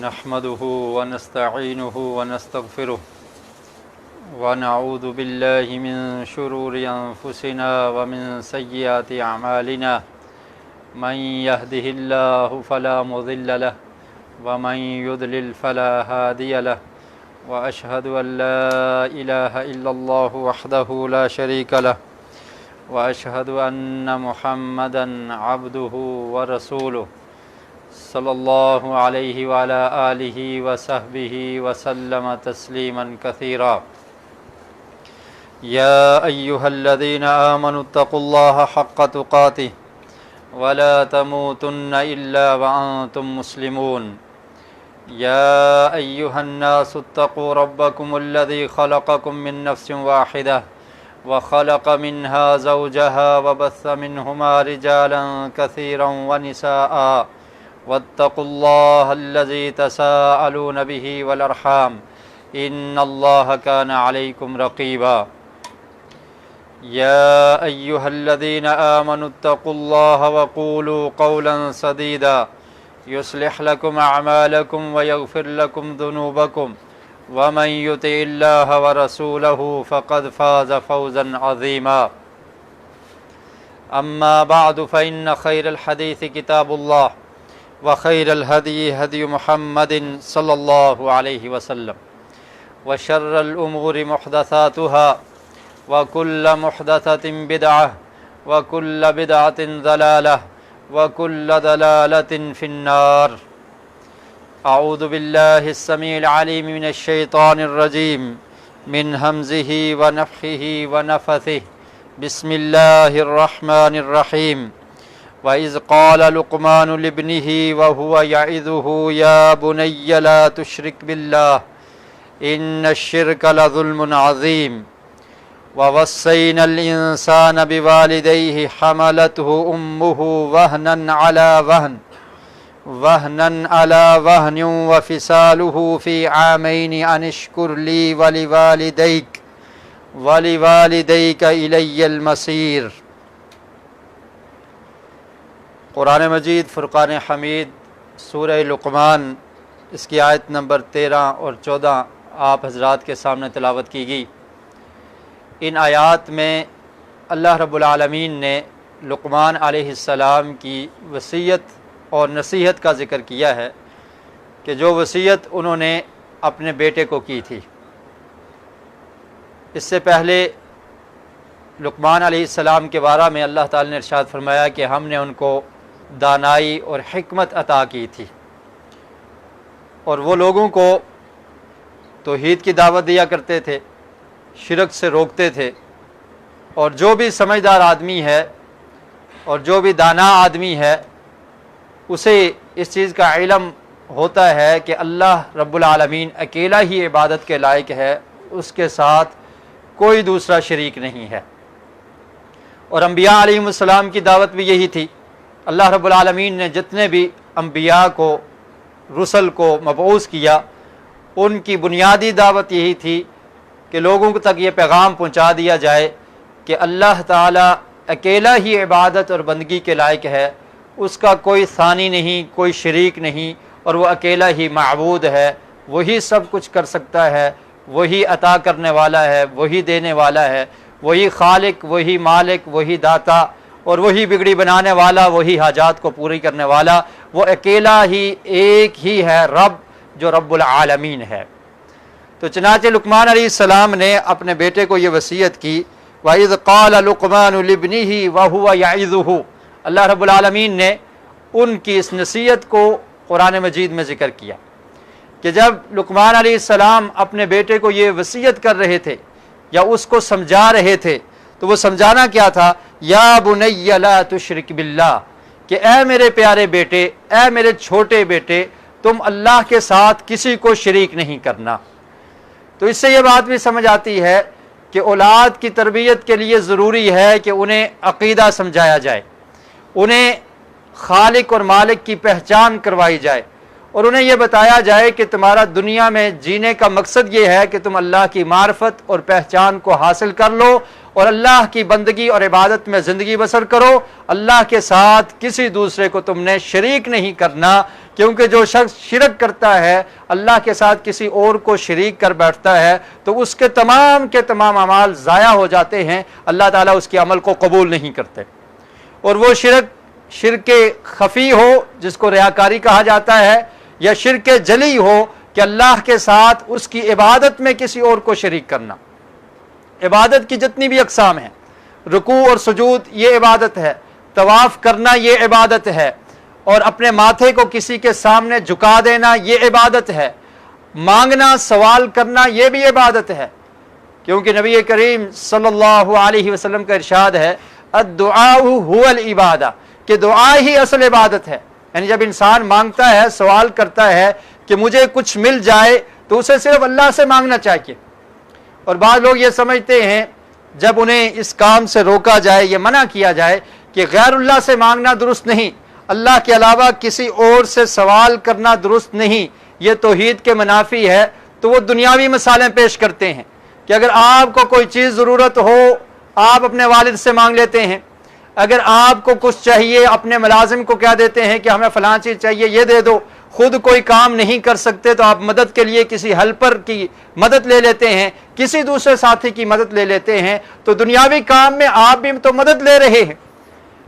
نحمده ونستعينه ونستغفره ونعوذ بالله من شرور أنفسنا ومن سيئات أعمالنا من يهده الله فلا مضل له ومن يضلل فلا هادي له وأشهد أن لا إله إلا الله وحده لا شريك له وأشهد أن محمدًا عبده ورسوله صلی اللہ علیہ وعلى آلہ وصحبہ وسلم تسلیما کثیرا یا ایہا الذین آمنوا اتقوا اللہ حق تقاتہ ولا تموتن الا وانتم مسلمون یا ایہا الناس اتقوا ربکم الذی خلقکم من نفس واحدہ وخلق منها زوجها وبث منهما رجالا كثيرا ونساء واتقوا الله الذي تساءلون به والأرحام إن الله كان عليكم رقيبا يا أيها الذين آمنوا اتقوا الله وقولوا قولا سديدا يصلح لكم أعمالكم ويغفر لكم ذنوبكم ومن يطع الله ورسوله فقد فاز فوزا عظيما أما بعد فإن خير الحديث كتاب الله وخير الهدي هدي محمد صلى الله عليه وسلم وشر الأمور محدثاتها وكل محدثة بدعة وكل بدعة ضلالة وكل ضلالة في النار أعوذ بالله السميع العليم من الشيطان الرجيم من همزه ونفخه ونفثه بسم الله الرحمن الرحيم وَإِذْ قَالَ لُقْمَانُ لِابْنِهِ وَهُوَ يَعِظُهُ يَا بُنَيَّ لَا تُشْرِكْ بِاللَّهِ إِنَّ الشِّرْكَ لَظُلْمٌ عَظِيمٌ وَوَصَّيْنَا الْإِنسَانَ بِوَالِدَيْهِ حَمَلَتْهُ أُمُّهُ وَهْنًا عَلَى وَهْنٍ وَفِصَالُهُ فِي عَامَيْنِ أَنِ اشْكُرْ لِي وَلِوَالِدَيْكَ إِلَيَّ الْمَصِيرُ۔ قرآن مجید فرقان حمید سورہ لقمان اس کی آیت نمبر 13 اور 14 آپ حضرات کے سامنے تلاوت کی گئی۔ ان آیات میں اللہ رب العالمین نے لقمان علیہ السلام کی وصیت اور نصیحت کا ذکر کیا ہے کہ جو وصیت انہوں نے اپنے بیٹے کو کی تھی۔ اس سے پہلے لقمان علیہ السلام کے بارے میں اللہ تعالی نے ارشاد فرمایا کہ ہم نے ان کو دانائی اور حکمت عطا کی تھی، اور وہ لوگوں کو توحید کی دعوت دیا کرتے تھے، شرک سے روکتے تھے، اور جو بھی سمجھدار آدمی ہے اور جو بھی دانا آدمی ہے اسے اس چیز کا علم ہوتا ہے کہ اللہ رب العالمین اکیلا ہی عبادت کے لائق ہے، اس کے ساتھ کوئی دوسرا شریک نہیں ہے۔ اور انبیاء علیہم السلام کی دعوت بھی یہی تھی۔ اللہ رب العالمین نے جتنے بھی انبیاء کو، رسل کو مبعوث کیا، ان کی بنیادی دعوت یہی تھی کہ لوگوں تک یہ پیغام پہنچا دیا جائے کہ اللہ تعالیٰ اکیلا ہی عبادت اور بندگی کے لائق ہے، اس کا کوئی ثانی نہیں، کوئی شریک نہیں، اور وہ اکیلا ہی معبود ہے، وہی سب کچھ کر سکتا ہے، وہی عطا کرنے والا ہے، وہی دینے والا ہے، وہی خالق، وہی مالک، وہی داتا، اور وہی بگڑی بنانے والا، وہی حاجات کو پوری کرنے والا، وہ اکیلا ہی ایک ہی ہے رب، جو رب العالمین ہے۔ تو چنانچہ لقمان علیہ السلام نے اپنے بیٹے کو یہ وصیت کی، وَإِذْ قَالَ لُقْمَانُ لِابْنِهِ وَهُوَ يَعِظُهُ۔ اللہ رب العالمین نے ان کی اس نصیحت کو قرآن مجید میں ذکر کیا کہ جب لقمان علیہ السلام اپنے بیٹے کو یہ وصیت کر رہے تھے یا اس کو سمجھا رہے تھے، تو وہ سمجھانا کیا تھا؟ یا بنی لا تشرک باللہ، کہ اے میرے پیارے بیٹے، اے میرے چھوٹے بیٹے، تم اللہ کے ساتھ کسی کو شریک نہیں کرنا۔ تو اس سے یہ بات بھی سمجھ آتی ہے کہ اولاد کی تربیت کے لیے ضروری ہے کہ انہیں عقیدہ سمجھایا جائے، انہیں خالق اور مالک کی پہچان کروائی جائے، اور انہیں یہ بتایا جائے کہ تمہارا دنیا میں جینے کا مقصد یہ ہے کہ تم اللہ کی معرفت اور پہچان کو حاصل کر لو اور اللہ کی بندگی اور عبادت میں زندگی بسر کرو، اللہ کے ساتھ کسی دوسرے کو تم نے شریک نہیں کرنا، کیونکہ جو شخص شرک کرتا ہے، اللہ کے ساتھ کسی اور کو شریک کر بیٹھتا ہے، تو اس کے تمام اعمال ضائع ہو جاتے ہیں، اللہ تعالیٰ اس کے عمل کو قبول نہیں کرتے۔ اور وہ شرک خفی ہو جس کو ریاکاری کہا جاتا ہے، یا شرک جلی ہو کہ اللہ کے ساتھ اس کی عبادت میں کسی اور کو شریک کرنا۔ عبادت کی جتنی بھی اقسام ہیں، رکوع اور سجود یہ عبادت ہے، طواف کرنا یہ عبادت ہے، اور اپنے ماتھے کو کسی کے سامنے جھکا دینا یہ عبادت ہے، مانگنا سوال کرنا یہ بھی عبادت ہے، کیونکہ نبی کریم صلی اللہ علیہ وسلم کا ارشاد ہے الدعاء هو العبادہ، کہ دعا ہی اصل عبادت ہے۔ یعنی جب انسان مانگتا ہے، سوال کرتا ہے کہ مجھے کچھ مل جائے، تو اسے صرف اللہ سے مانگنا چاہیے۔ اور بعض لوگ یہ سمجھتے ہیں جب انہیں اس کام سے روکا جائے، یہ منع کیا جائے کہ غیر اللہ سے مانگنا درست نہیں، اللہ کے علاوہ کسی اور سے سوال کرنا درست نہیں، یہ توحید کے منافی ہے، تو وہ دنیاوی مثالیں پیش کرتے ہیں کہ اگر آپ کو کوئی چیز ضرورت ہو، آپ اپنے والد سے مانگ لیتے ہیں، اگر آپ کو کچھ چاہیے اپنے ملازم کو کہہ دیتے ہیں کہ ہمیں فلاں چیز چاہیے یہ دے دو، خود کوئی کام نہیں کر سکتے تو آپ مدد کے لیے کسی ہیلپر کی مدد لے لیتے ہیں، کسی دوسرے ساتھی کی مدد لے لیتے ہیں، تو دنیاوی کام میں آپ بھی تو مدد لے رہے ہیں،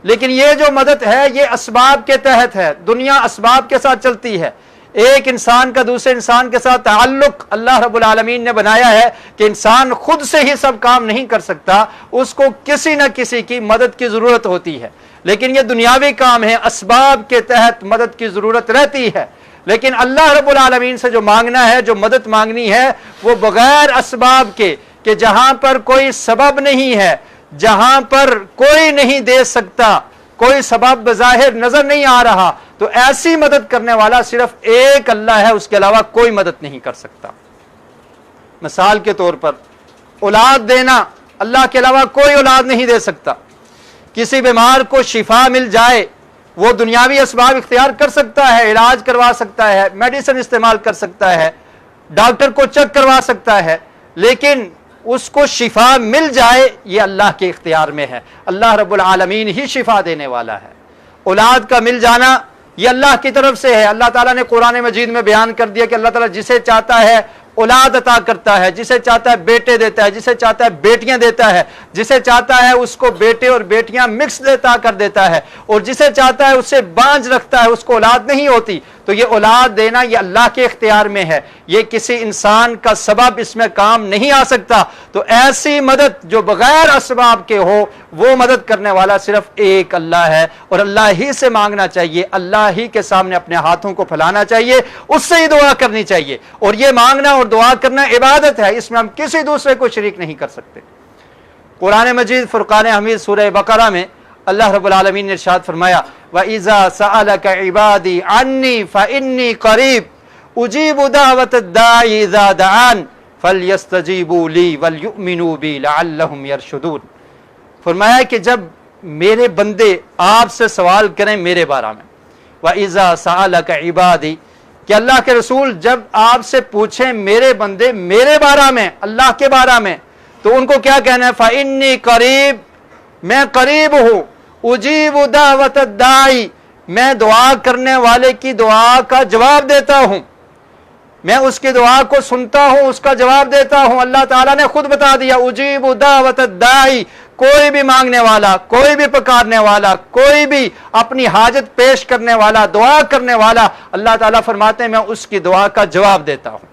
لیکن یہ جو مدد ہے یہ اسباب کے تحت ہے، دنیا اسباب کے ساتھ چلتی ہے۔ ایک انسان کا دوسرے انسان کے ساتھ تعلق اللہ رب العالمین نے بنایا ہے کہ انسان خود سے ہی سب کام نہیں کر سکتا، اس کو کسی نہ کسی کی مدد کی ضرورت ہوتی ہے، لیکن یہ دنیاوی کام ہے، اسباب کے تحت مدد کی ضرورت رہتی ہے۔ لیکن اللہ رب العالمین سے جو مانگنا ہے، جو مدد مانگنی ہے، وہ بغیر اسباب کے، کہ جہاں پر کوئی سبب نہیں ہے، جہاں پر کوئی نہیں دے سکتا، کوئی سبب بظاہر نظر نہیں آ رہا، تو ایسی مدد کرنے والا صرف ایک اللہ ہے، اس کے علاوہ کوئی مدد نہیں کر سکتا۔ مثال کے طور پر اولاد دینا، اللہ کے علاوہ کوئی اولاد نہیں دے سکتا۔ کسی بیمار کو شفا مل جائے، وہ دنیاوی اسباب اختیار کر سکتا ہے، علاج کروا سکتا ہے، میڈیسن استعمال کر سکتا ہے، ڈاکٹر کو چیک کروا سکتا ہے، لیکن اس کو شفا مل جائے یہ اللہ کے اختیار میں ہے، اللہ رب العالمین ہی شفا دینے والا ہے۔ اولاد کا مل جانا یہ اللہ کی طرف سے ہے، اللہ تعالیٰ نے قرآن مجید میں بیان کر دیا کہ اللہ تعالیٰ جسے چاہتا ہے اولاد عطا کرتا ہے، جسے چاہتا ہے بیٹے دیتا ہے، جسے چاہتا ہے بیٹیاں دیتا ہے، جسے چاہتا ہے اس کو بیٹے اور بیٹیاں مکس دیتا کر دیتا ہے، اور جسے چاہتا ہے اسے بانجھ رکھتا ہے، اس کو اولاد نہیں ہوتی۔ تو یہ اولاد دینا یہ اللہ کے اختیار میں ہے، یہ کسی انسان کا سبب اس میں کام نہیں آ سکتا۔ تو ایسی مدد جو بغیر اسباب کے ہو، وہ مدد کرنے والا صرف ایک اللہ ہے، اور اللہ ہی سے مانگنا چاہیے، اللہ ہی کے سامنے اپنے ہاتھوں کو پھیلانا چاہیے، اس سے ہی دعا کرنی چاہیے، اور یہ مانگنا اور دعا کرنا عبادت ہے، اس میں ہم کسی دوسرے کو شریک نہیں کر سکتے۔ قرآن مجید فرقان حمید سورہ بقرہ میں اللہ رب العالمین نے ارشاد فرمایا وَإِذَا سَأَلَكَ عِبَادِي عَنِّي فَإِنِّي قَرِيبٌ أُجِيبُ دَعْوَةَ الدَّاعِ إِذَا دَعَانِ فَلْيَسْتَجِيبُوا لِي وَلْيُؤْمِنُوا بِي لَعَلَّهُمْ يَرْشُدُونَ۔ فرمایا کہ جب میرے بندے آپ سے سوال کریں میرے بارے میں، وَإِذَا سَأَلَكَ عِبَادِي، کہ اللہ کے رسول جب آپ سے پوچھیں میرے بندے میرے بارے میں، اللہ کے بارے میں، تو ان کو کیا کہنا ہے؟ فَإِنِّي قَرِيبٌ، میں قریب ہوں، اجیب دعوت الداعی، میں دعا کرنے والے کی دعا کا جواب دیتا ہوں، میں اس کی دعا کو سنتا ہوں، اس کا جواب دیتا ہوں۔ اللہ تعالیٰ نے خود بتا دیا اجیب دعوت الداعی، کوئی بھی مانگنے والا، کوئی بھی پکارنے والا، کوئی بھی اپنی حاجت پیش کرنے والا، دعا کرنے والا، اللہ تعالیٰ فرماتے ہیں میں اس کی دعا کا جواب دیتا ہوں۔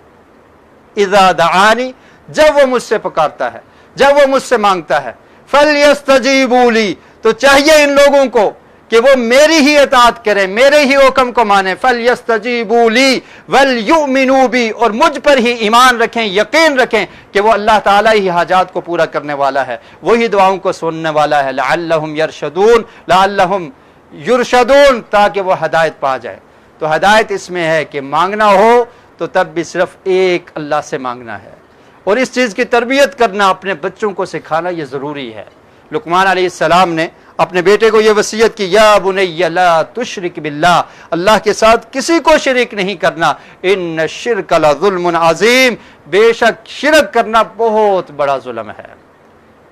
اذا دعانی، جب وہ مجھ سے پکارتا ہے، جب وہ مجھ سے مانگتا ہے، فَلْيَسْتَجِيبُوا لِي، تو چاہیے ان لوگوں کو کہ وہ میری ہی اطاعت کریں، میرے ہی حکم کو مانیں، فَلْيَسْتَجِيبُوا لِي وَلْيُؤْمِنُوا بِي، اور مجھ پر ہی ایمان رکھیں، یقین رکھیں کہ وہ اللہ تعالیٰ ہی حاجات کو پورا کرنے والا ہے، وہی دعاؤں کو سننے والا ہے۔ لَعَلَّهُمْ يَرْشُدُونَ، لَعَلَّهُمْ يُرْشَدُونَ، تاکہ وہ ہدایت پا جائے۔ تو ہدایت اس میں ہے کہ مانگنا ہو تو تب بھی صرف ایک اللہ سے مانگنا ہے، اور اس چیز کی تربیت کرنا، اپنے بچوں کو سکھانا یہ ضروری ہے۔ لقمان علیہ السلام نے اپنے بیٹے کو یہ وصیت کی یا بنی لا تشرک باللہ، اللہ کے ساتھ کسی کو شریک نہیں کرنا، ان الشرک لظلم عظیم، بے شک شرک کرنا بہت بڑا ظلم ہے۔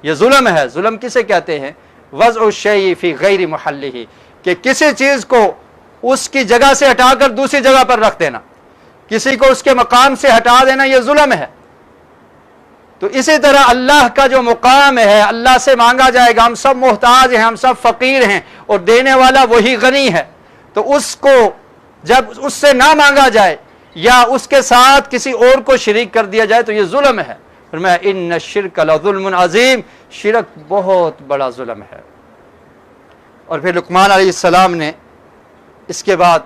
یہ ظلم ہے، ظلم کسے کہتے ہیں؟ وضع الشیء فی غیر محلہ، کہ کسی چیز کو اس کی جگہ سے ہٹا کر دوسری جگہ پر رکھ دینا، کسی کو اس کے مقام سے ہٹا دینا، یہ ظلم ہے۔ تو اسی طرح اللہ کا جو مقام ہے، اللہ سے مانگا جائے گا، ہم سب محتاج ہیں، ہم سب فقیر ہیں، اور دینے والا وہی غنی ہے، تو اس کو جب اس سے نہ مانگا جائے یا اس کے ساتھ کسی اور کو شریک کر دیا جائے تو یہ ظلم ہے۔ فرمایا ان الشرک لظلم عظیم، شرک بہت بڑا ظلم ہے۔ اور پھر لقمان علیہ السلام نے اس کے بعد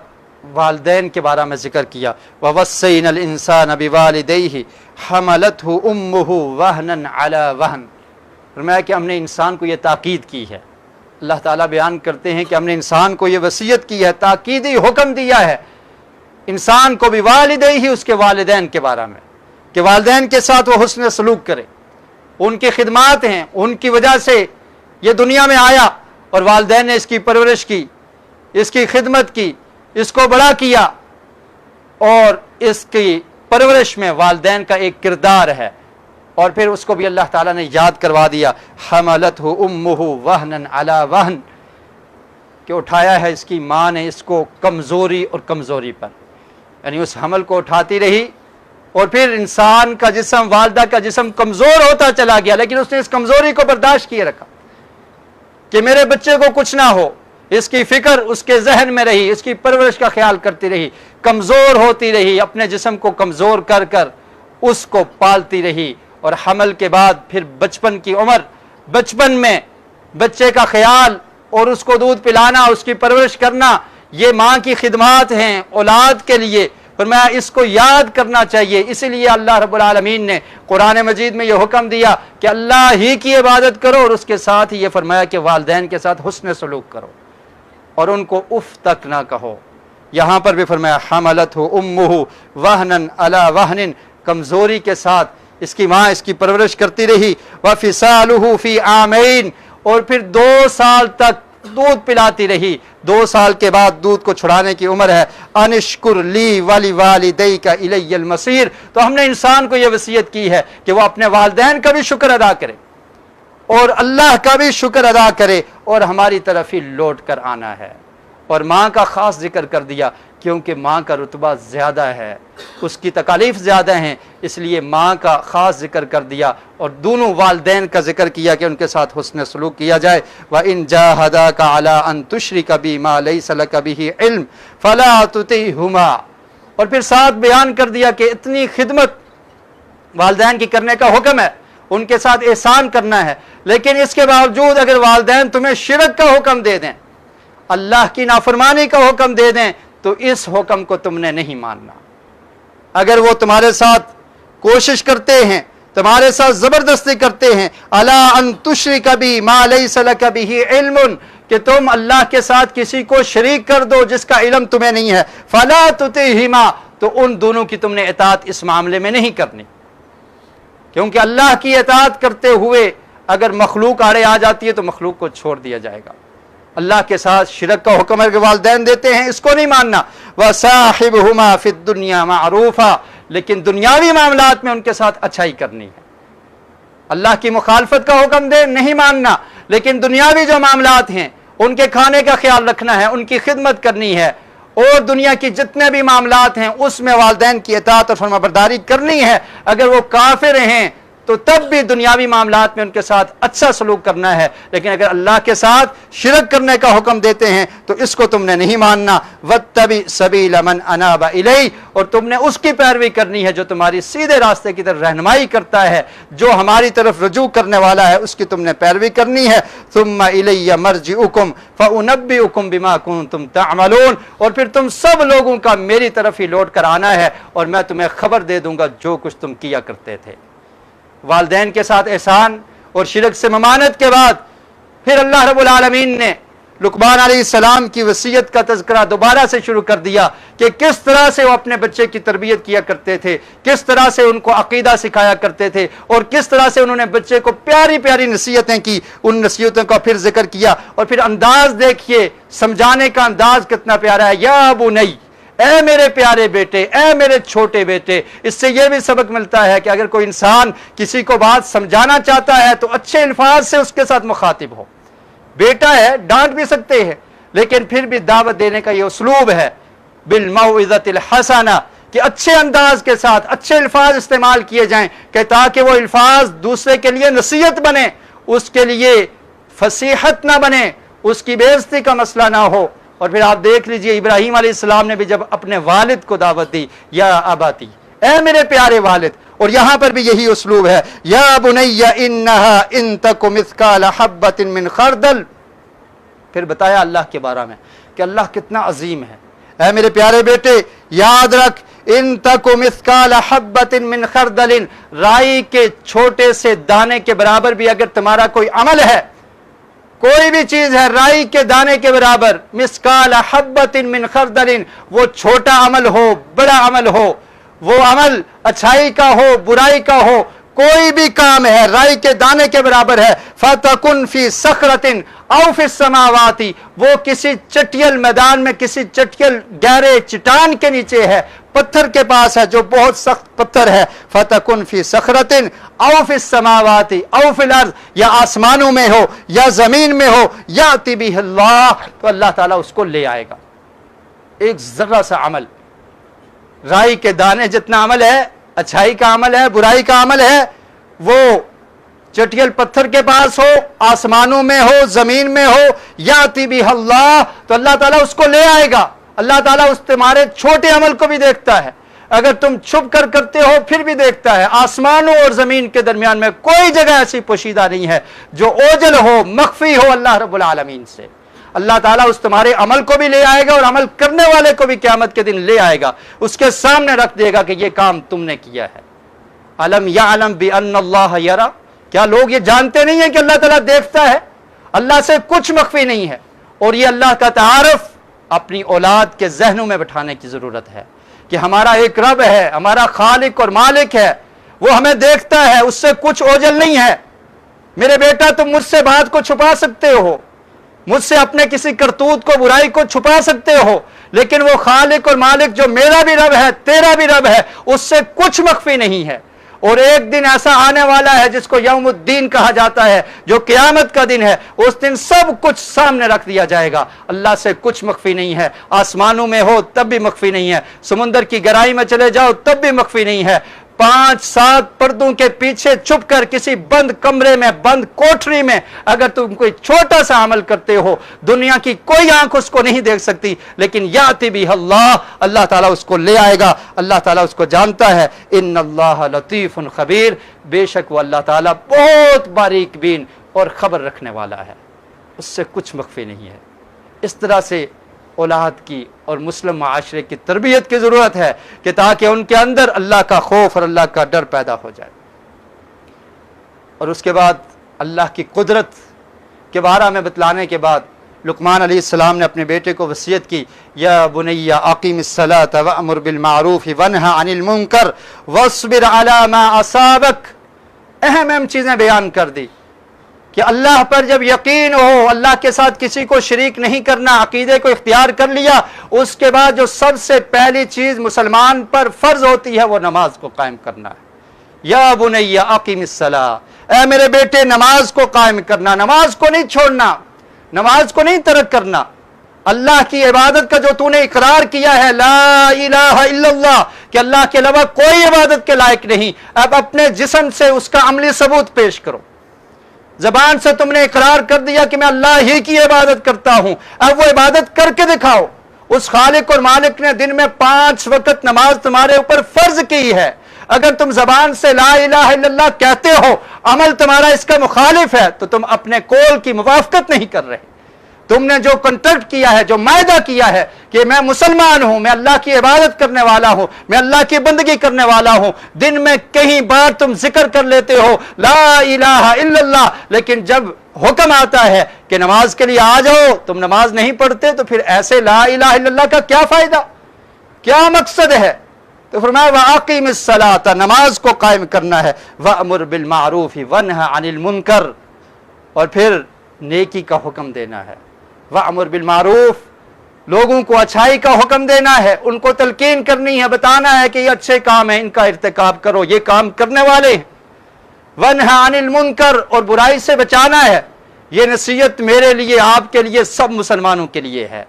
والدین کے بارے میں ذکر کیا، وَوَصَّيْنَا الْإِنسَانَ بِوَالِدَيْهِ حَمَلَتْهُ أُمُّهُ وَهْنًا عَلَى وَهْنٍ۔ فرمایا کہ ہم نے انسان کو یہ تاکید کی ہے، اللہ تعالیٰ بیان کرتے ہیں کہ ہم نے انسان کو یہ وصیت کی ہے، تاکیدی حکم دیا ہے انسان کو بھی والدیہ، اس کے والدین کے بارے میں، کہ والدین کے ساتھ وہ حسن سلوک کرے، ان کی خدمات ہیں، ان کی وجہ سے یہ دنیا میں آیا اور والدین نے اس کی پرورش کی، اس کی خدمت کی، اس کو بڑا کیا، اور اس کی پرورش میں والدین کا ایک کردار ہے۔ اور پھر اس کو بھی اللہ تعالیٰ نے یاد کروا دیا، حملتہ امہ وہنا علی وہن، کہ اٹھایا ہے اس کی ماں نے اس کو کمزوری اور کمزوری پر، یعنی اس حمل کو اٹھاتی رہی، اور پھر انسان کا جسم، والدہ کا جسم کمزور ہوتا چلا گیا، لیکن اس نے اس کمزوری کو برداشت کیے رکھا کہ میرے بچے کو کچھ نہ ہو، اس کی فکر اس کے ذہن میں رہی، اس کی پرورش کا خیال کرتی رہی، کمزور ہوتی رہی، اپنے جسم کو کمزور کر کر اس کو پالتی رہی، اور حمل کے بعد پھر بچپن کی عمر، بچپن میں بچے کا خیال اور اس کو دودھ پلانا، اس کی پرورش کرنا، یہ ماں کی خدمات ہیں اولاد کے لیے۔ فرمایا اس کو یاد کرنا چاہیے، اسی لیے اللہ رب العالمین نے قرآن مجید میں یہ حکم دیا کہ اللہ ہی کی عبادت کرو، اور اس کے ساتھ ہی یہ فرمایا کہ والدین کے ساتھ حسن سلوک کرو اور ان کو اف تک نہ کہو۔ یہاں پر بھی فرمایا حملتہ امہ وہنا علی وہن، کمزوری کے ساتھ اس کی ماں اس کی پرورش کرتی رہی، وفصالہ فی عامین، اور پھر 2 سال تک دودھ پلاتی رہی، 2 سال کے بعد دودھ کو چھڑانے کی عمر ہے۔ انشکر لی ولی والدیک الی المصیر، تو ہم نے انسان کو یہ وصیت کی ہے کہ وہ اپنے والدین کا بھی شکر ادا کرے اور اللہ کا بھی شکر ادا کرے، اور ہماری طرف ہی لوٹ کر آنا ہے۔ اور ماں کا خاص ذکر کر دیا کیونکہ ماں کا رتبہ زیادہ ہے، اس کی تکالیف زیادہ ہیں، اس لیے ماں کا خاص ذکر کر دیا، اور دونوں والدین کا ذکر کیا کہ ان کے ساتھ حسن سلوک کیا جائے۔ وَإِن جَاهَدَاكَ عَلَىٰ أَن تُشْرِكَ بِي مَا لَيْسَ لَكَ بِهِ عِلْمٌ فَلَا تُطِعْهُمَا، اور پھر ساتھ بیان کر دیا کہ اتنی خدمت والدین کی کرنے کا حکم ہے، ان کے ساتھ احسان کرنا ہے، لیکن اس کے باوجود اگر والدین تمہیں شرک کا حکم دے دیں، اللہ کی نافرمانی کا حکم دے دیں، تو اس حکم کو تم نے نہیں ماننا۔ اگر وہ تمہارے ساتھ کوشش کرتے ہیں، تمہارے ساتھ زبردستی کرتے ہیں، الا ان تشرک بی ما لیس لک بہ علم، کہ تم اللہ کے ساتھ کسی کو شریک کر دو جس کا علم تمہیں نہیں ہے، فلا تطیعہما، تو ان دونوں کی تم نے اطاعت اس معاملے میں نہیں کرنی، کیونکہ اللہ کی اطاعت کرتے ہوئے اگر مخلوق آڑے آ جاتی ہے تو مخلوق کو چھوڑ دیا جائے گا۔ اللہ کے ساتھ شرک کا حکم ہے کہ والدین دیتے ہیں، اس کو نہیں ماننا۔ وَصَاحِبْهُمَا فِي الدُّنْيَا مَعْرُوفًا، لیکن دنیاوی معاملات میں ان کے ساتھ اچھائی کرنی ہے۔ اللہ کی مخالفت کا حکم دے نہیں ماننا، لیکن دنیاوی جو معاملات ہیں ان کے کھانے کا خیال رکھنا ہے، ان کی خدمت کرنی ہے، اور دنیا کی جتنے بھی معاملات ہیں اس میں والدین کی اطاعت اور فرمانبرداری کرنی ہے۔ اگر وہ کافر ہیں تو تب بھی دنیاوی معاملات میں ان کے ساتھ اچھا سلوک کرنا ہے، لیکن اگر اللہ کے ساتھ شرک کرنے کا حکم دیتے ہیں تو اس کو تم نے نہیں ماننا۔ وَاتَّبِعْ سَبِيلَ مَنْ أَنَابَ إِلَيْهِ، اور تم نے اس کی پیروی کرنی ہے جو تمہاری سیدھے راستے کی طرف رہنمائی کرتا ہے، جو ہماری طرف رجوع کرنے والا ہے، اس کی تم نے پیروی کرنی ہے۔ ثُمَّ إِلَيَّ مَرْجِعُكُمْ فَأُنَبِّئُكُمْ بِمَا كُنتُمْ تَعْمَلُونَ، اور پھر تم سب لوگوں کا میری طرف ہی لوٹ کر آنا ہے، اور میں تمہیں خبر دے دوں گا جو کچھ تم کیا کرتے تھے۔ والدین کے ساتھ احسان اور شرک سے ممانعت کے بعد پھر اللہ رب العالمین نے لقمان علیہ السلام کی وصیت کا تذکرہ دوبارہ سے شروع کر دیا کہ کس طرح سے وہ اپنے بچے کی تربیت کیا کرتے تھے، کس طرح سے ان کو عقیدہ سکھایا کرتے تھے، اور کس طرح سے انہوں نے بچے کو پیاری پیاری نصیحتیں کی۔ ان نصیحتوں کا پھر ذکر کیا، اور پھر انداز دیکھیے، سمجھانے کا انداز کتنا پیارا ہے۔ یا بنی، اے میرے پیارے بیٹے، اے میرے چھوٹے بیٹے۔ اس سے یہ بھی سبق ملتا ہے کہ اگر کوئی انسان کسی کو بات سمجھانا چاہتا ہے تو اچھے الفاظ سے اس کے ساتھ مخاطب ہو۔ بیٹا ہے، ڈانٹ بھی سکتے ہیں، لیکن پھر بھی دعوت دینے کا یہ اسلوب ہے بالموعظۃ الحسنہ کہ اچھے انداز کے ساتھ اچھے الفاظ استعمال کیے جائیں کہ تاکہ وہ الفاظ دوسرے کے لیے نصیحت بنے، اس کے لیے فصیحت نہ بنے، اس کی بے عزتی کا مسئلہ نہ ہو۔ اور پھر آپ دیکھ لیجئے ابراہیم علیہ السلام نے بھی جب اپنے والد کو دعوت دی، یا اباتی، اے میرے پیارے والد، اور یہاں پر بھی یہی اسلوب ہے، یا بنی انہا ان تک مثقال حبۃ من خردل۔ پھر بتایا اللہ کے بارے میں کہ اللہ کتنا عظیم ہے۔ اے میرے پیارے بیٹے یاد رکھ، ان تک مثقال حبۃ من خردل، رائی کے چھوٹے سے دانے کے برابر بھی اگر تمہارا کوئی عمل ہے، کوئی بھی چیز ہے رائی کے دانے کے برابر، مثقال حبۃ من خردل، وہ چھوٹا عمل ہو بڑا عمل ہو، وہ عمل اچھائی کا ہو برائی کا ہو، کوئی بھی کام ہے رائی کے دانے کے برابر ہے، فَتَكُنْ فِي صَخْرَةٍ أَوْ فِي السَّمَاوَاتِ، وہ کسی چٹیل میدان میں، کسی چٹیل گہرے چٹان کے نیچے ہے، پتھر کے پاس ہے جو بہت سخت پتھر ہے، فَتَكُنْ فِي صَخْرَةٍ أَوْ فِي السَّمَاوَاتِ أَوْ فِي الْأَرْضِ، یا آسمانوں میں ہو یا زمین میں ہو، يَأْتِ بِهِ اللَّهُ، تو اللہ تعالیٰ اس کو لے آئے گا۔ ایک ذرہ سا عمل، رائی کے دانے جتنا عمل ہے، اچھائی کا عمل ہے برائی کا عمل ہے، وہ چٹیل پتھر کے پاس ہو، آسمانوں میں ہو زمین میں ہو، یاتی بہ اللہ، تو اللہ تعالیٰ اس کو لے آئے گا۔ اللہ تعالیٰ اس تمہارے چھوٹے عمل کو بھی دیکھتا ہے، اگر تم چھپ کر کرتے ہو پھر بھی دیکھتا ہے۔ آسمانوں اور زمین کے درمیان میں کوئی جگہ ایسی پوشیدہ نہیں ہے جو اوجل ہو مخفی ہو اللہ رب العالمین سے۔ اللہ تعالیٰ اس تمہارے عمل کو بھی لے آئے گا اور عمل کرنے والے کو بھی قیامت کے دن لے آئے گا، اس کے سامنے رکھ دے گا کہ یہ کام تم نے کیا ہے۔ الم یعلم بان اللہ یری، کیا لوگ یہ جانتے نہیں ہیں کہ اللہ تعالیٰ دیکھتا ہے؟ اللہ سے کچھ مخفی نہیں ہے، اور یہ اللہ کا تعارف اپنی اولاد کے ذہنوں میں بٹھانے کی ضرورت ہے کہ ہمارا ایک رب ہے، ہمارا خالق اور مالک ہے، وہ ہمیں دیکھتا ہے، اس سے کچھ اوجل نہیں ہے۔ میرے بیٹا تم مجھ سے بات کو چھپا سکتے ہو، مجھ سے اپنے کسی کرتوت کو برائی کو چھپا سکتے ہو، لیکن وہ خالق اور مالک جو میرا بھی رب ہے تیرا بھی رب ہے، اس سے کچھ مخفی نہیں ہے۔ اور ایک دن ایسا آنے والا ہے جس کو یوم الدین کہا جاتا ہے، جو قیامت کا دن ہے، اس دن سب کچھ سامنے رکھ دیا جائے گا، اللہ سے کچھ مخفی نہیں ہے۔ آسمانوں میں ہو تب بھی مخفی نہیں ہے، سمندر کی گہرائی میں چلے جاؤ تب بھی مخفی نہیں ہے۔ 5-7 پردوں کے پیچھے چھپ کر کسی بند کمرے میں بند کوٹری میں اگر تم کوئی چھوٹا سا عمل کرتے ہو، دنیا کی کوئی آنکھ اس کو نہیں دیکھ سکتی، لیکن یاتی بہ اللہ، اللہ تعالیٰ اس کو لے آئے گا۔ اللہ تعالیٰ اس کو جانتا ہے، ان اللہ لطیف خبیر، بے شک وہ اللہ تعالیٰ بہت باریک بین اور خبر رکھنے والا ہے، اس سے کچھ مخفی نہیں ہے۔ اس طرح سے اولاد کی اور مسلم معاشرے کی تربیت کی ضرورت ہے کہ تاکہ ان کے اندر اللہ کا خوف اور اللہ کا ڈر پیدا ہو جائے۔ اور اس کے بعد اللہ کی قدرت کے بارے میں بتلانے کے بعد لقمان علیہ السلام نے اپنے بیٹے کو وصیت کی، یا بنی اقیم الصلاۃ وامر بالمعروف وانہا عن المنکر واصبر علی ما اصابک۔ اہم چیزیں بیان کر دی کہ اللہ پر جب یقین ہو، اللہ کے ساتھ کسی کو شریک نہیں کرنا، عقیدے کو اختیار کر لیا، اس کے بعد جو سب سے پہلی چیز مسلمان پر فرض ہوتی ہے وہ نماز کو قائم کرنا ہے۔ یا بنی اقیم الصلاۃ، اے میرے بیٹے نماز کو قائم کرنا، نماز کو نہیں چھوڑنا، نماز کو نہیں ترک کرنا۔ اللہ کی عبادت کا جو تو نے اقرار کیا ہے، لا الہ الا اللہ، کہ اللہ کے علاوہ کوئی عبادت کے لائق نہیں، اب اپنے جسم سے اس کا عملی ثبوت پیش کرو۔ زبان سے تم نے اقرار کر دیا کہ میں اللہ ہی کی عبادت کرتا ہوں، اب وہ عبادت کر کے دکھاؤ۔ اس خالق اور مالک نے دن میں 5 وقت نماز تمہارے اوپر فرض کی ہے، اگر تم زبان سے لا الہ الا اللہ کہتے ہو، عمل تمہارا اس کا مخالف ہے، تو تم اپنے قول کی موافقت نہیں کر رہے۔ تم نے جو کنٹریکٹ کیا ہے، جو معاہدہ کیا ہے کہ میں مسلمان ہوں، میں اللہ کی عبادت کرنے والا ہوں، میں اللہ کی بندگی کرنے والا ہوں، دن میں کہیں بار تم ذکر کر لیتے ہو لا الہ الا اللہ، لیکن جب حکم آتا ہے کہ نماز کے لیے آ جاؤ تم نماز نہیں پڑھتے، تو پھر ایسے لا الہ الا اللہ کا کیا فائدہ، کیا مقصد ہے؟ تو فرمایا وَأَقِيمِ الصَّلَاةَ، نماز کو قائم کرنا ہے، وَأْمُرْ بِالْمَعْرُوفِ وَانْهَ عَنِ الْمُنْكَرِ، اور پھر نیکی کا حکم دینا ہے۔ وَأْمُرْ بِالْمَعْرُوفِ، لوگوں کو اچھائی کا حکم دینا ہے، ان کو تلقین کرنی ہے، بتانا ہے کہ یہ اچھے کام ہیں، ان کا ارتکاب کرو، یہ کام کرنے والے ہیں۔ وَانْهَ عَنِ الْمُنْكَرِ، اور برائی سے بچانا ہے یہ نصیحت میرے لیے، آپ کے لیے، سب مسلمانوں کے لیے ہے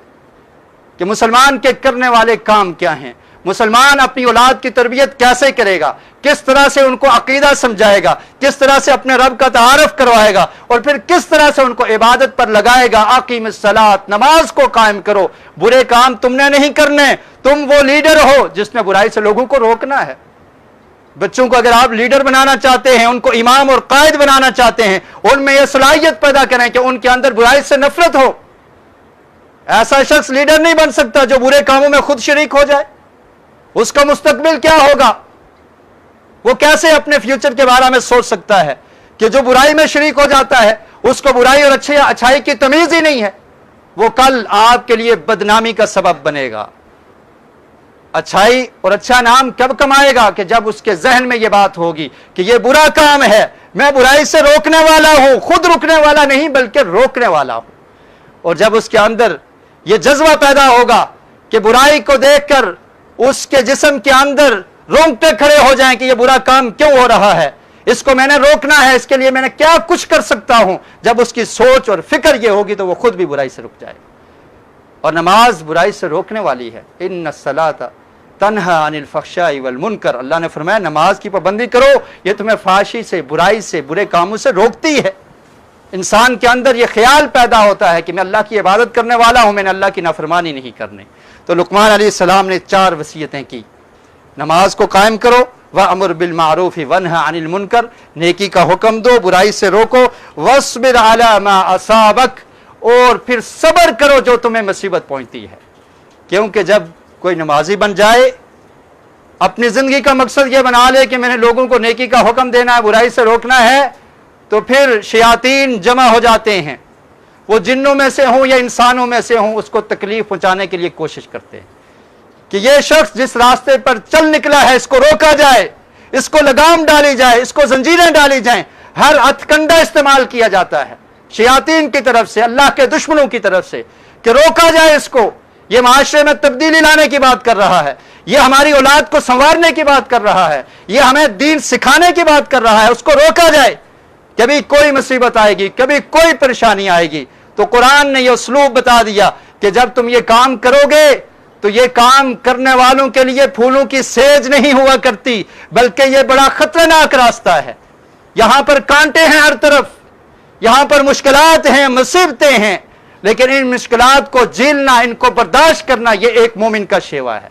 کہ مسلمان کے کرنے والے کام کیا ہیں، مسلمان اپنی اولاد کی تربیت کیسے کرے گا، کس طرح سے ان کو عقیدہ سمجھائے گا، کس طرح سے اپنے رب کا تعارف کروائے گا، اور پھر کس طرح سے ان کو عبادت پر لگائے گا۔ اقیم الصلاۃ، نماز کو قائم کرو، برے کام تم نے نہیں کرنے، تم وہ لیڈر ہو جس نے برائی سے لوگوں کو روکنا ہے۔ بچوں کو اگر آپ لیڈر بنانا چاہتے ہیں، ان کو امام اور قائد بنانا چاہتے ہیں، ان میں یہ صلاحیت پیدا کریں کہ ان کے اندر برائی سے نفرت ہو۔ ایسا شخص لیڈر نہیں بن سکتا جو برے کاموں میں خود شریک ہو جائے۔ اس کا مستقبل کیا ہوگا؟ وہ کیسے اپنے فیوچر کے بارے میں سوچ سکتا ہے کہ جو برائی میں شریک ہو جاتا ہے اس کو برائی اور اچھائی کی تمیز ہی نہیں ہے، وہ کل آپ کے لیے بدنامی کا سبب بنے گا۔ اچھائی اور اچھا نام کب کمائے گا؟ کہ جب اس کے ذہن میں یہ بات ہوگی کہ یہ برا کام ہے، میں برائی سے روکنے والا ہوں، خود رکنے والا نہیں بلکہ روکنے والا ہوں۔ اور جب اس کے اندر یہ جذبہ پیدا ہوگا کہ برائی کو دیکھ کر اس کے جسم کے اندر رونگٹے کھڑے ہو جائیں کہ یہ برا کام کیوں ہو رہا ہے، اس کو میں نے روکنا ہے، اس کے لیے میں نے کیا کچھ کر سکتا ہوں، جب اس کی سوچ اور فکر یہ ہوگی تو وہ خود بھی برائی سے رک جائے گا۔ اور نماز برائی سے روکنے والی ہے۔ ان الصلاۃ تنہی عن الفحشاء والمنکر، اللہ نے فرمایا نماز کی پابندی کرو، یہ تمہیں فحاشی سے، برائی سے، برے کاموں سے روکتی ہے۔ انسان کے اندر یہ خیال پیدا ہوتا ہے کہ میں اللہ کی عبادت کرنے والا ہوں، میں نے اللہ کی نافرمانی نہیں کرنی۔ تو لقمان علیہ السلام نے 4 وصیتیں کی، نماز کو قائم کرو، وَأَمُرْ بِالْمَعْرُوفِ وَانْهَ عَنِ الْمُنْكَرِ، نیکی کا حکم دو، برائی سے روکو، وَاصْبِرْ عَلَى مَا أَصَابَكَ، اور پھر صبر کرو جو تمہیں مصیبت پہنچتی ہے۔ کیونکہ جب کوئی نمازی بن جائے، اپنی زندگی کا مقصد یہ بنا لے کہ میں نے لوگوں کو نیکی کا حکم دینا ہے، برائی سے روکنا ہے، تو پھر شیاطین جمع ہو جاتے ہیں، وہ جنوں میں سے ہوں یا انسانوں میں سے ہوں، اس کو تکلیف پہنچانے کے لیے کوشش کرتے ہیں کہ یہ شخص جس راستے پر چل نکلا ہے اس کو روکا جائے، اس کو لگام ڈالی جائے، اس کو زنجیریں ڈالی جائیں۔ ہر ہتھکنڈا استعمال کیا جاتا ہے شیاطین کی طرف سے، اللہ کے دشمنوں کی طرف سے، کہ روکا جائے اس کو۔ یہ معاشرے میں تبدیلی لانے کی بات کر رہا ہے، یہ ہماری اولاد کو سنوارنے کی بات کر رہا ہے، یہ ہمیں دین سکھانے کی بات کر رہا ہے، اس کو روکا جائے۔ کبھی کوئی مصیبت آئے گی، کبھی کوئی پریشانی آئے گی، تو قرآن نے یہ اسلوب بتا دیا کہ جب تم یہ کام کرو گے تو یہ کام کرنے والوں کے لیے پھولوں کی سیج نہیں ہوا کرتی، بلکہ یہ بڑا خطرناک راستہ ہے۔ یہاں پر کانٹے ہیں ہر طرف، یہاں پر مشکلات ہیں، مصیبتیں ہیں، لیکن ان مشکلات کو جھیلنا، ان کو برداشت کرنا، یہ ایک مومن کا شیوا ہے۔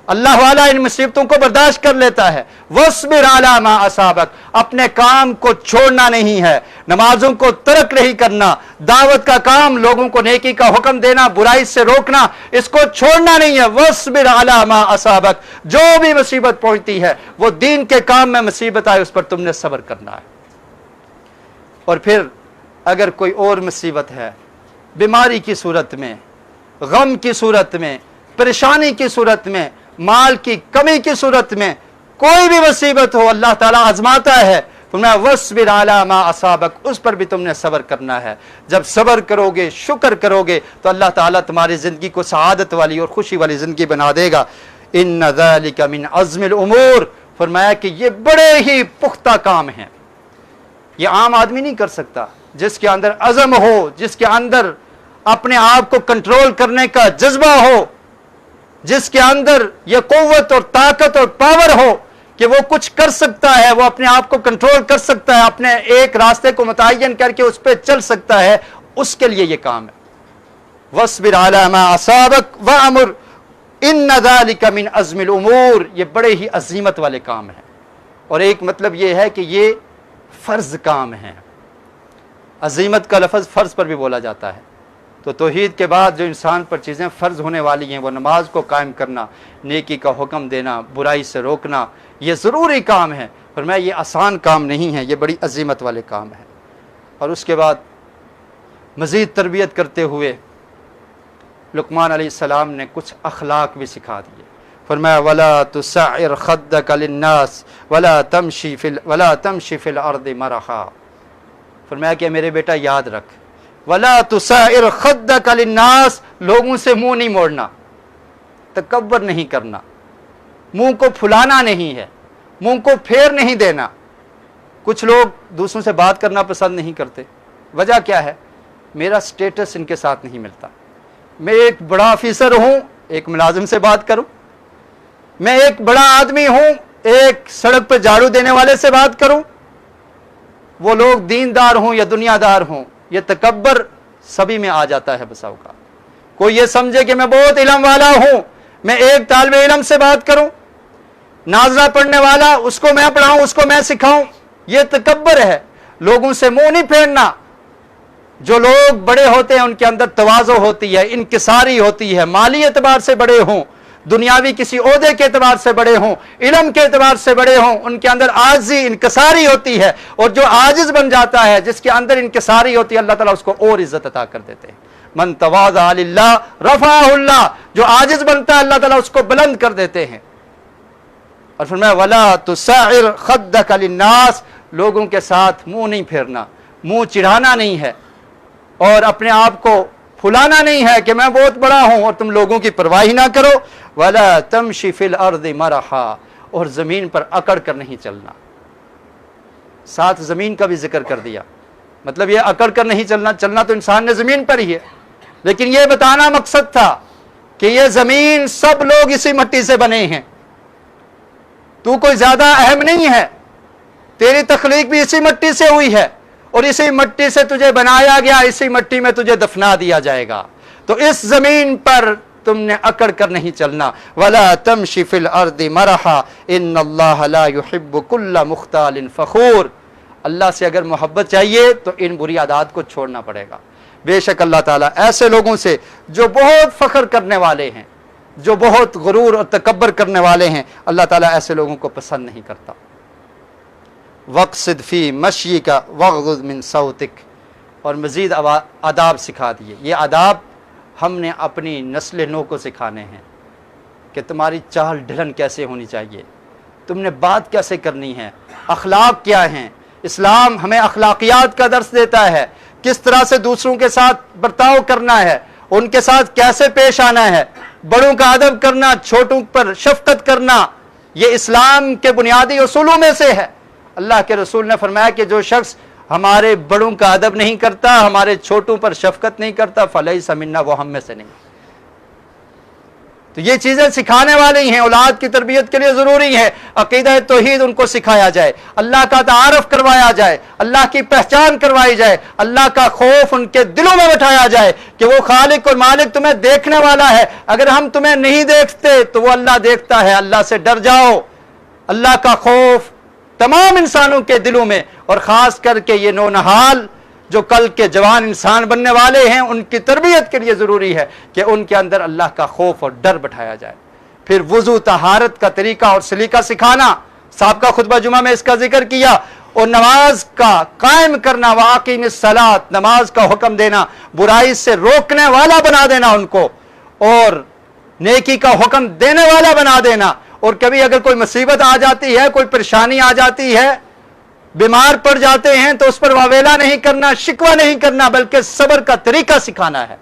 اللہ والا ان مصیبتوں کو برداشت کر لیتا ہے۔ وَاصْبِرْ عَلَى مَا أَصَابَكَ، اپنے کام کو چھوڑنا نہیں ہے، نمازوں کو ترک نہیں کرنا، دعوت کا کام، لوگوں کو نیکی کا حکم دینا، برائی سے روکنا، اس کو چھوڑنا نہیں ہے۔ وَاصْبِرْ عَلَى مَا أَصَابَكَ، جو بھی مصیبت پہنچتی ہے، وہ دین کے کام میں مصیبت آئے اس پر تم نے صبر کرنا ہے۔ اور پھر اگر کوئی اور مصیبت ہے، بیماری کی صورت میں، غم کی صورت میں، پریشانی کی صورت میں، مال کی کمی کی صورت میں، کوئی بھی مصیبت ہو، اللہ تعالیٰ آزماتا ہے، فرمایا وَاصْبِرْ عَلَى مَا أَصَابَكَ، اس پر بھی تم نے صبر کرنا ہے۔ جب صبر کرو گے، شکر کرو گے، تو اللہ تعالیٰ تمہاری زندگی کو سعادت والی اور خوشی والی زندگی بنا دے گا۔ إِنَّ ذَلِكَ مِنْ عَزْمِ الْأُمُورِ، فرمایا کہ یہ بڑے ہی پختہ کام ہیں، یہ عام آدمی نہیں کر سکتا۔ جس کے اندر عزم ہو، جس کے اندر اپنے آپ کو کنٹرول کرنے کا جذبہ ہو، جس کے اندر یہ قوت اور طاقت اور پاور ہو کہ وہ کچھ کر سکتا ہے، وہ اپنے آپ کو کنٹرول کر سکتا ہے، اپنے ایک راستے کو متعین کر کے اس پہ چل سکتا ہے، اس کے لیے یہ کام ہے۔ وَاصْبِرْ عَلَى مَا أَصَابَكَ وَأَمُرْ إِنَّ ذَلِكَ مِنْ عَزْمِ الْأُمُورِ، یہ بڑے ہی عزیمت والے کام ہیں۔ اور ایک مطلب یہ ہے کہ یہ فرض کام ہے۔ عزیمت کا لفظ فرض پر بھی بولا جاتا ہے۔ تو توحید کے بعد جو انسان پر چیزیں فرض ہونے والی ہیں، وہ نماز کو قائم کرنا، نیکی کا حکم دینا، برائی سے روکنا، یہ ضروری کام ہے۔ فرمایا یہ آسان کام نہیں ہے، یہ بڑی عزیمت والے کام ہے۔ اور اس کے بعد مزید تربیت کرتے ہوئے لقمان علیہ السلام نے کچھ اخلاق بھی سکھا دیے۔ فرمایا وَلَا تُسَعِّرْ خَدَّكَ لِلنَّاسِ وَلَا تَمْشِ فِي الْأَرْضِ مَرَحًا، فرمایا کہ میرے بیٹا یاد رکھ، وَلَا تُسَعِّرْ خَدَّكَ لِلنَّاسِ، لوگوں سے منہ نہیں موڑنا، تکبر نہیں کرنا، منہ کو پھلانا نہیں ہے، منہ کو پھیر نہیں دینا۔ کچھ لوگ دوسروں سے بات کرنا پسند نہیں کرتے، وجہ کیا ہے؟ میرا سٹیٹس ان کے ساتھ نہیں ملتا. میں ایک بڑا آفیسر ہوں، ایک ملازم سے بات کروں. میں ایک بڑا آدمی ہوں، ایک سڑک پہ جھاڑو دینے والے سے بات کروں. وہ لوگ دیندار ہوں یا دنیا دار ہوں، یہ تکبر سبھی میں آ جاتا ہے بسا اوقات. کوئی یہ سمجھے کہ میں بہت علم والا ہوں، میں ایک طالب علم سے بات کروں، نازلہ پڑھنے والا، اس کو میں پڑھاؤں، اس کو میں سکھاؤں. یہ تکبر ہے. لوگوں سے منہ نہیں پھیرنا. جو لوگ بڑے ہوتے ہیں ان کے اندر تواضع ہوتی ہے، انکساری ہوتی ہے. مالی اعتبار سے بڑے ہوں، دنیاوی کسی عہدے کے اعتبار سے بڑے ہوں، علم کے اعتبار سے بڑے ہوں، ان کے اندر عاجزی انکساری ہوتی ہے. اور جو عاجز بن جاتا ہے، جس کے اندر انکساری ہوتی ہے، اللہ تعالیٰ اس کو اور عزت عطا کر دیتے ہیں. من تواضع للہ رفعہ اللہ. جو عاجز بنتا ہے اللہ تعالیٰ اس کو بلند کر دیتے ہیں. اور فرمایا ولا تسعر خدک للناس. لوگوں کے ساتھ منہ نہیں پھیرنا، منہ چڑھانا نہیں ہے، اور اپنے آپ کو پھلانا نہیں ہے کہ میں بہت بڑا ہوں اور تم لوگوں کی پرواہ نہ کرو. ولا تمشی فی الارض مرحا. اور زمین پر اکڑ کر نہیں چلنا. ساتھ زمین کا بھی ذکر کر دیا. مطلب یہ اکڑ کر نہیں چلنا، چلنا تو انسان نے زمین پر ہی ہے، لیکن یہ بتانا مقصد تھا کہ یہ زمین سب لوگ اسی مٹی سے بنے ہیں. تو کوئی زیادہ اہم نہیں ہے. تیری تخلیق بھی اسی مٹی سے ہوئی ہے، اور اسی مٹی سے تجھے بنایا گیا، اسی مٹی میں تجھے دفنا دیا جائے گا. تو اس زمین پر تم نے اکڑ کر نہیں چلنا. ولا تمشی فی الارض مرحا ان اللہ لا يحب كل مختال فخور. اللہ سے اگر محبت چاہیے تو ان بری عادات کو چھوڑنا پڑے گا. بے شک اللہ تعالیٰ ایسے لوگوں سے جو بہت فخر کرنے والے ہیں، جو بہت غرور اور تکبر کرنے والے ہیں، اللہ تعالیٰ ایسے لوگوں کو پسند نہیں کرتا. وقصد فی مشیک واغضض من صوتک. اور مزید آداب سکھا دیے. یہ آداب ہم نے اپنی نسل نو کو سکھانے ہیں کہ تمہاری چال ڈھلن کیسے ہونی چاہیے، تم نے بات کیسے کرنی ہے، اخلاق کیا ہیں. اسلام ہمیں اخلاقیات کا درس دیتا ہے، کس طرح سے دوسروں کے ساتھ برتاؤ کرنا ہے، ان کے ساتھ کیسے پیش آنا ہے، بڑوں کا ادب کرنا، چھوٹوں پر شفقت کرنا. یہ اسلام کے بنیادی اصولوں میں سے ہے. اللہ کے رسول نے فرمایا کہ جو شخص ہمارے بڑوں کا ادب نہیں کرتا، ہمارے چھوٹوں پر شفقت نہیں کرتا، فلیس منا، وہ ہم میں سے نہیں. تو یہ چیزیں سکھانے والی ہیں، اولاد کی تربیت کے لیے ضروری ہے. عقیدہ توحید ان کو سکھایا جائے، اللہ کا تعارف کروایا جائے، اللہ کی پہچان کروائی جائے، اللہ کا خوف ان کے دلوں میں بٹھایا جائے کہ وہ خالق اور مالک تمہیں دیکھنے والا ہے. اگر ہم تمہیں نہیں دیکھتے تو وہ اللہ دیکھتا ہے. اللہ سے ڈر جاؤ. اللہ کا خوف تمام انسانوں کے دلوں میں، اور خاص کر کے یہ نونہال جو کل کے جوان انسان بننے والے ہیں، ان کی تربیت کے لیے ضروری ہے کہ ان کے اندر اللہ کا خوف اور ڈر بٹھایا جائے. پھر وضو طہارت کا طریقہ اور سلیقہ سکھانا. سابقہ خطبہ جمعہ میں اس کا ذکر کیا. اور نماز کا قائم کرنا، واقیم الصلاۃ، نماز کا حکم دینا، برائی سے روکنے والا بنا دینا ان کو، اور نیکی کا حکم دینے والا بنا دینا. اور کبھی اگر کوئی مصیبت آ جاتی ہے، کوئی پریشانی آ جاتی ہے، بیمار پڑ جاتے ہیں، تو اس پر واویلا نہیں کرنا، شکوہ نہیں کرنا، بلکہ صبر کا طریقہ سکھانا ہے.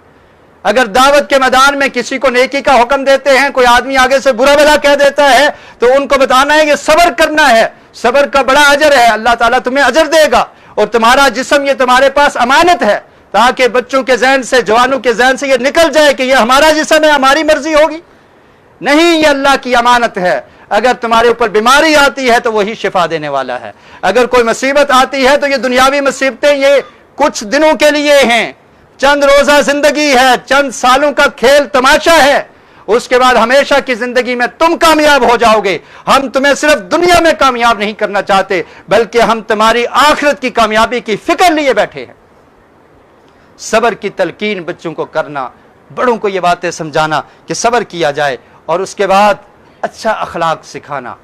اگر دعوت کے میدان میں کسی کو نیکی کا حکم دیتے ہیں، کوئی آدمی آگے سے برا بھلا کہہ دیتا ہے، تو ان کو بتانا ہے کہ صبر کرنا ہے. صبر کا بڑا اجر ہے، اللہ تعالیٰ تمہیں اجر دے گا. اور تمہارا جسم یہ تمہارے پاس امانت ہے، تاکہ بچوں کے ذہن سے، جوانوں کے ذہن سے یہ نکل جائے کہ یہ ہمارا جسم ہے، ہماری مرضی ہوگی. نہیں، یہ اللہ کی امانت ہے. اگر تمہارے اوپر بیماری آتی ہے تو وہی شفا دینے والا ہے. اگر کوئی مصیبت آتی ہے تو یہ دنیاوی مصیبتیں یہ کچھ دنوں کے لیے ہیں، چند روزہ زندگی ہے، چند سالوں کا کھیل تماشا ہے. اس کے بعد ہمیشہ کی زندگی میں تم کامیاب ہو جاؤ گے. ہم تمہیں صرف دنیا میں کامیاب نہیں کرنا چاہتے، بلکہ ہم تمہاری آخرت کی کامیابی کی فکر لیے بیٹھے ہیں. صبر کی تلقین بچوں کو کرنا، بڑوں کو یہ باتیں سمجھانا کہ صبر کیا جائے. اور اس کے بعد اچھا اخلاق سکھانا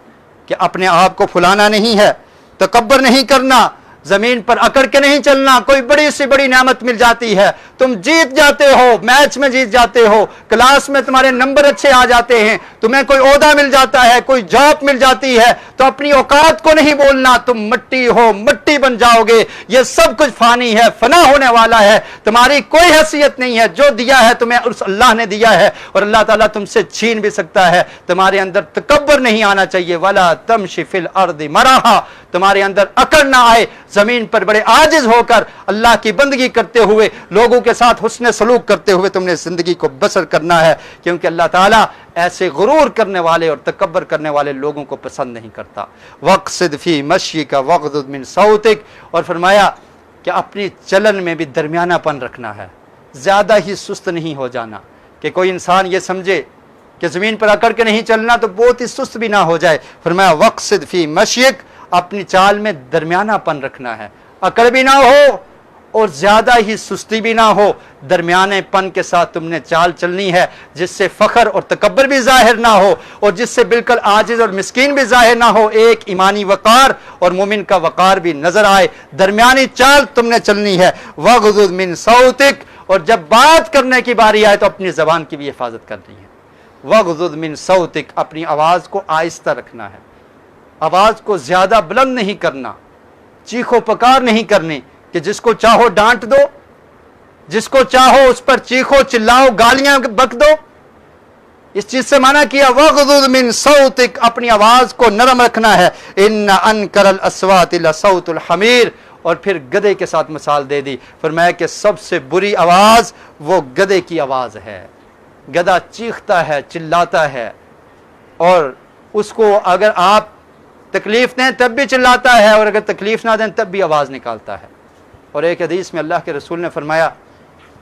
کہ اپنے آپ کو پھلانا نہیں ہے، تکبر نہیں کرنا، زمین پر اکڑ کے نہیں چلنا. کوئی بڑی سی بڑی نعمت مل جاتی ہے، تم جیت جاتے ہو، میچ میں جیت جاتے ہو، کلاس میں تمہارے نمبر اچھے آ جاتے ہیں، تمہیں کوئی عہدہ مل جاتا ہے، کوئی جاب مل جاتی ہے، تو اپنی اوقات کو نہیں بولنا. تم مٹی ہو، مٹی بن جاؤ گے. یہ سب کچھ فانی ہے، فنا ہونے والا ہے. تمہاری کوئی حیثیت نہیں ہے. جو دیا ہے تمہیں اس اللہ نے دیا ہے، اور اللہ تعالیٰ تم سے چھین بھی سکتا ہے. تمہارے اندر تکبر نہیں آنا چاہیے. وَلَا تَمْشِ فِي الْأَرْضِ مَرَحًا. تمہارے اندر اکڑ نہ آئے، زمین پر بڑے عاجز ہو کر اللہ کی بندگی کرتے ہوئے، لوگوں کے ساتھ حسن سلوک کرتے ہوئے تم نے زندگی کو بسر کرنا ہے، کیونکہ اللہ تعالیٰ ایسے غرور کرنے والے اور تکبر کرنے والے لوگوں کو پسند نہیں کرتا۔ وَاقْصِدْ فِي مَشْيِكَ وَاغْضُضْ مِنْ صَوْتِكَ، اور فرمایا کہ اپنی چلن میں بھی درمیانہ پن رکھنا ہے، زیادہ ہی سست نہیں ہو جانا، کہ کوئی انسان یہ سمجھے کہ زمین پر اکڑ کے نہیں چلنا تو بہت ہی سست بھی نہ ہو جائے۔ فرمایا وَاقْصِدْ فِي مَشْيِكَ، اپنی چال میں درمیانہ پن رکھنا ہے، اکڑ بھی نہ ہو اور زیادہ ہی سستی بھی نہ ہو، درمیانے پن کے ساتھ تم نے چال چلنی ہے، جس سے فخر اور تکبر بھی ظاہر نہ ہو اور جس سے بالکل عاجز اور مسکین بھی ظاہر نہ ہو، ایک ایمانی وقار اور مومن کا وقار بھی نظر آئے، درمیانی چال تم نے چلنی ہے۔ وَاغْضُضْ مِنْ صَوْتِكَ، اور جب بات کرنے کی باری آئے تو اپنی زبان کی بھی حفاظت کرنی ہے۔ وَاغْضُضْ مِنْ صَوْتِكَ، اپنی آواز کو آہستہ رکھنا ہے، آواز کو زیادہ بلند نہیں کرنا، چیخو پکار نہیں کرنی کہ جس کو چاہو ڈانٹ دو، جس کو چاہو اس پر چیخو چلاؤ گالیاں بک دو، اس چیز سے منع کیا۔ وَاغْضُضْ مِنْ صَوْتِكَ، اپنی آواز کو نرم رکھنا ہے۔ إِنَّ أَنْكَرَ الْأَصْوَاتِ لَصَوْتُ الْحَمِيرِ، اور پھر گدھے کے ساتھ مثال دے دی، فرمایا کہ سب سے بری آواز وہ گدھے کی آواز ہے۔ گدھا چیختا ہے، چلاتا ہے، اور اس کو اگر آپ تکلیف دیں تب بھی چلاتا ہے، اور اگر تکلیف نہ دیں تب بھی آواز نکالتا ہے۔ اور ایک حدیث میں اللہ کے رسول نے فرمایا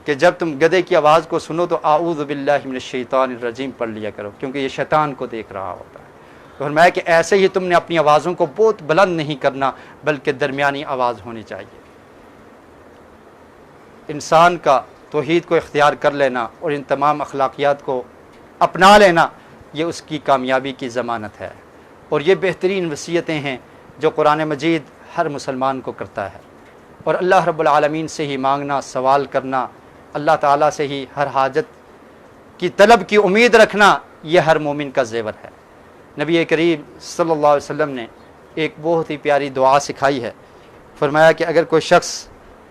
کہ جب تم گدھے کی آواز کو سنو تو اعوذ باللہ من الشیطان الرجیم پڑھ لیا کرو، کیونکہ یہ شیطان کو دیکھ رہا ہوتا ہے۔ تو فرمایا کہ ایسے ہی تم نے اپنی آوازوں کو بہت بلند نہیں کرنا، بلکہ درمیانی آواز ہونی چاہیے۔ انسان کا توحید کو اختیار کر لینا اور ان تمام اخلاقیات کو اپنا لینا، یہ اس کی کامیابی کی ضمانت ہے، اور یہ بہترین وصیتیں ہیں جو قرآن مجید ہر مسلمان کو کرتا ہے۔ اور اللہ رب العالمین سے ہی مانگنا، سوال کرنا، اللہ تعالیٰ سے ہی ہر حاجت کی طلب کی امید رکھنا، یہ ہر مومن کا زیور ہے۔ نبی کریم صلی اللہ علیہ وسلم نے ایک بہت ہی پیاری دعا سکھائی ہے، فرمایا کہ اگر کوئی شخص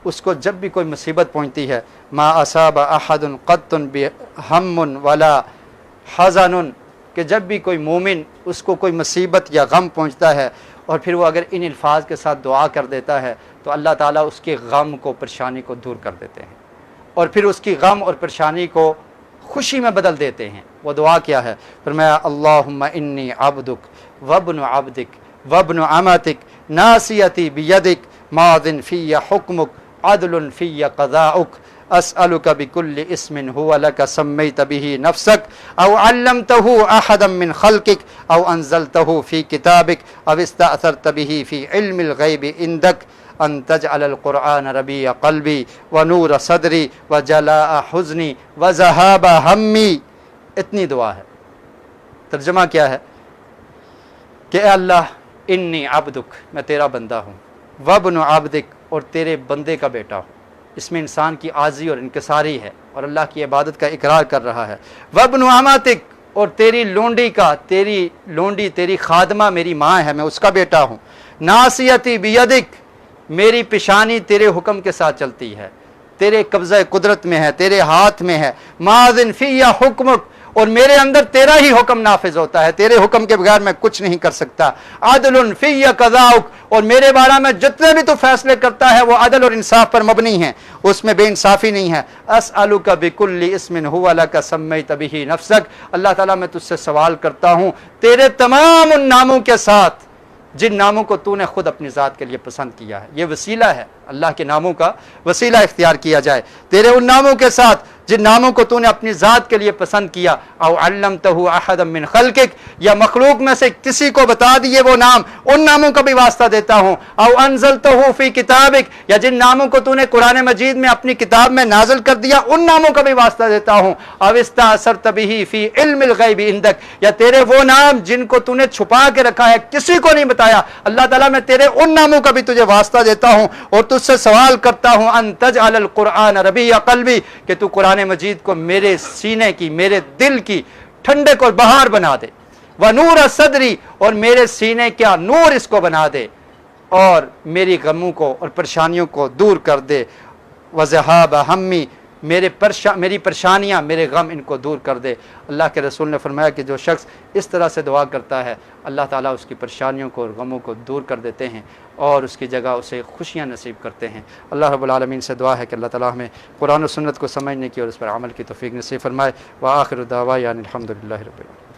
اس کو جب بھی کوئی مصیبت پہنچتی ہے، ما اصاب احد قط بہم ولا حزن، کہ جب بھی کوئی مومن اس کو کوئی مصیبت یا غم پہنچتا ہے اور پھر وہ اگر ان الفاظ کے ساتھ دعا کر دیتا ہے تو اللہ تعالیٰ اس کے غم کو، پریشانی کو دور کر دیتے ہیں، اور پھر اس کی غم اور پریشانی کو خوشی میں بدل دیتے ہیں۔ وہ دعا کیا ہے؟ فرمایا اللہم انی عبدک وابن عبدک وابن امتک ناصیتی بیدک ماض فی حکمک عدل فی قضاؤک اسألک بکل اسم هو لک سمیت به نفسک او علمته احدا من خلقک او انزلته فی کتابک او استأثرت به فی علم الغیب عندک ان تجعل القرآن ربیع قلبی ونور صدری وجلاء حزنی وذہاب ہمی۔ اتنی دعا ہے۔ ترجمہ کیا ہے کہ اے اللہ انی عبدک، میں تیرا بندہ ہوں، وابن عبدک، اور تیرے بندے کا بیٹا ہوں۔ اس میں انسان کی عاجزی اور انکساری ہے اور اللہ کی عبادت کا اقرار کر رہا ہے۔ وابن امتک، اور تیری لونڈی کا، تیری لونڈی، تیری خادمہ میری ماں ہے، میں اس کا بیٹا ہوں۔ ناصیتی بیدک، میری پیشانی تیرے حکم کے ساتھ چلتی ہے، تیرے قبضہ قدرت میں ہے، تیرے ہاتھ میں ہے۔ ماذن فی حکمک، اور میرے اندر تیرا ہی حکم نافذ ہوتا ہے، تیرے حکم کے بغیر میں کچھ نہیں کر سکتا۔ عدل فی قضاؤک، اور میرے بارے میں جتنے بھی تو فیصلے کرتا ہے وہ عدل اور انصاف پر مبنی ہیں، اس میں بے انصافی نہیں ہے۔ اسألک بکل اسم هو لک سمیت به نفسک، اللہ تعالیٰ میں تجھ سے سوال کرتا ہوں تیرے تمام ان ناموں کے ساتھ جن ناموں کو تو نے خود اپنی ذات کے لیے پسند کیا ہے۔ یہ وسیلہ ہے، اللہ کے ناموں کا وسیلہ اختیار کیا جائے، تیرے ان ناموں کے ساتھ جن ناموں کو تو نے اپنی ذات کے لیے پسند کیا۔ او علمتہ احدا من خلقک، یا مخلوق میں سے کسی کو بتا دیے وہ نام، ان ناموں کا بھی واسطہ دیتا ہوں۔ او انزلتہ فی کتابک، یا جن ناموں کو تو نے قرآن مجید میں اپنی کتاب میں نازل کر دیا ان ناموں کا بھی واسطہ دیتا ہوں۔ او استأثرت به فی علم الغیب عندک، یا تیرے وہ نام جن کو تو نے چھپا کے رکھا ہے، کسی کو نہیں بتایا، اللہ تعالیٰ میں تیرے ان ناموں کا بھی تجھے واسطہ دیتا ہوں اور تجھ سے سوال کرتا ہوں ان تجعل القرآن ربیع قلبی، کہ تو قرآن مجید کو میرے سینے کی، میرے دل کی ٹھنڈک اور بہار بنا دے، ونور صدری، اور میرے سینے کا نور اس کو بنا دے، اور میری غموں کو اور پریشانیوں کو دور کر دے، وذہاب ہمی، میری پریشانیاں، میرے غم ان کو دور کر دے۔ اللہ کے رسول نے فرمایا کہ جو شخص اس طرح سے دعا کرتا ہے اللہ تعالیٰ اس کی پریشانیوں کو اور غموں کو دور کر دیتے ہیں اور اس کی جگہ اسے خوشیاں نصیب کرتے ہیں۔ اللہ رب العالمین سے دعا ہے کہ اللہ تعالیٰ ہمیں قرآن و سنت کو سمجھنے کی اور اس پر عمل کی توفیق نصیب فرمائے۔ وآخر دعوانا الحمدللہ رب العالمین۔